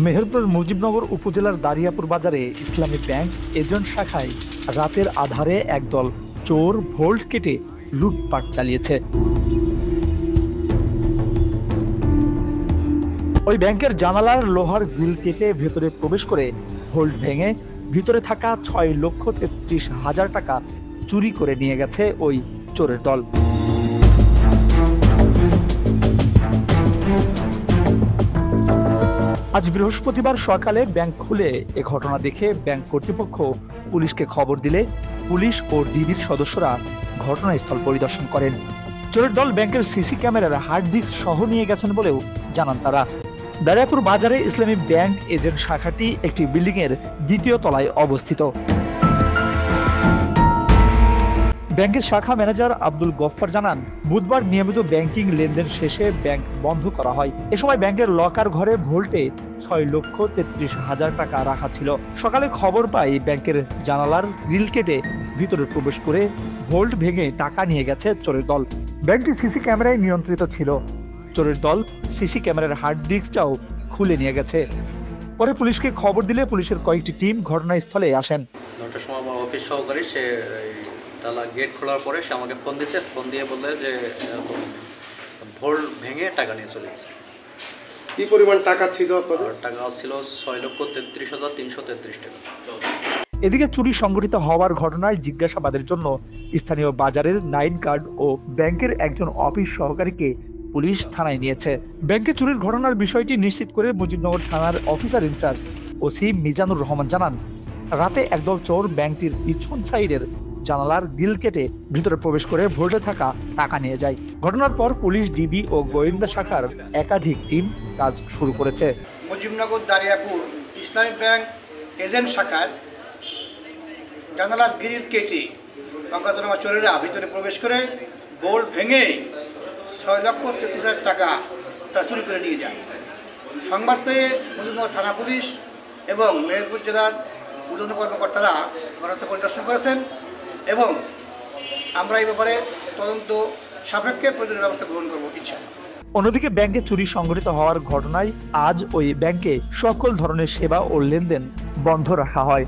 মেহেরপুর মুজিবনগর উপজেলার দারিয়াপুর বাজারে ইসলামী bank agent শাখায় রাতের আধারে একদল চোর ভোল্ট কেটে লুটপাট চালিয়েছে। ওই ব্যাংকের জানালার লোহার গ্রিল কেটে ভেতরে প্রবেশ করে ভোল্ট ভেঙে ভিতরে থাকা 6,33,000 টাকা চুরি করে নিয়ে গেছে ওই চোরের দল। আজ বৃহস্পতিবার সকালে ব্যাংক খুলে এ ঘটনা দেখে ব্যাংক কর্তৃপক্ষ পুলিশকে খবর দিলে পুলিশ ও ডিবির সদস্যরা ঘটনাস্থল পরিদর্শন করেন। চোরের দল ব্যাংকের সিসি ক্যামেরার হার্ড ডিস্ক সহ নিয়ে গেছেন বলেও জানান তারা। দারিয়াপুর বাজারে ইসলামী ব্যাংক এজেন্ট শাখাটি একটি বিল্ডিং এর দ্বিতীয় তলায় অবস্থিত। ব্যাংকের শাখা ম্যানেজার আব্দুল গফফার জানান, বুধবার নিয়মিত ব্যাংকিং লেনদেন শেষে ব্যাংক বন্ধ করা হয়। এ সময় ব্যাংকের লকার ঘরে ভোল্টে 6,33,000 টাকা রাখা ছিল। সকালে খবর পাই ব্যাংকের জানালার গ্রিল কেটে ভিতরে প্রবেশ করে ভোল্ট ভেঙে টাকা নিয়ে গেছে চোরের দল। ব্যাংকটি সিসি ক্যামেরায় নিয়ন্ত্রিত ছিল। চোরের দল সিসি ক্যামেরার হার্ড ডিস্কটাও খুলে নিয়ে গেছে। পরে পুলিশকে খবর দিলে পুলিশের কয়েকটি টিম ঘটনাস্থলে আসেন। 9টার সময় আমার অফিস সহকারী সে তালা গেট খোলার পরে সে আমাকে ফোন দিয়েছে। ফোন দিয়ে বললে যে ভোল্ট ভেঙে টাকা নিয়ে চলে গেছে। কি পরিমাণ টাকা ছিল? টাকা ছিল 6,33,333 টাকা। এদিকে চুরি সংঘটিত হওয়ার ঘটনায় জিজ্ঞাসাবাদের জন্য স্থানীয় বাজারের নাইট গার্ড ও ব্যাংকের একজন অফিস সহকারীকে পুলিশ থানায় নিয়েছে। ব্যাংকে চুরির ঘটনার বিষয়টি নিশ্চিত করে মুজিবনগর থানার officer in charge OC Mizanur Rahman জানান, রাতে একদল চোর ব্যাংকটির পিছন সাইডের জানালার গ্রিল কেটে ভিতরে প্রবেশ করে ভোল্টে থাকা টাকা নিয়ে যায়। ঘটনার পর পুলিশ, ডিবি ও গোয়েন্দা শাখার একাধিক টিম কাজ শুরু করেছে। মুজিবনগর দারিয়াপুর ইসলামী ব্যাংক এজেন্ট শাখার জানালার গ্রিল কেটে অজ্ঞাতনামা চোরেরা ভিতরে প্রবেশ করে বোল্ট ভেঙে 6,33,000 টাকা তারা চুরি করে নিয়ে যায়। সংবাদ পেয়ে মুজিবনগর থানা পুলিশ এবং মেহেরপুর জেলার ঊর্ধ্বতন কর্মকর্তারা ঘটনা পরিদর্শন করেছেন এবং আমরা এই ব্যাপারে তদন্ত সাপেক্ষে প্রয়োজনীয় ব্যবস্থা গ্রহণ করব ইনশাআল্লাহ। অন্যদিকে ব্যাংকে চুরি সংঘটিত হওয়ার ঘটনায় আজ ওই ব্যাংকে সকল ধরনের সেবা ও লেনদেন বন্ধ রাখা হয়।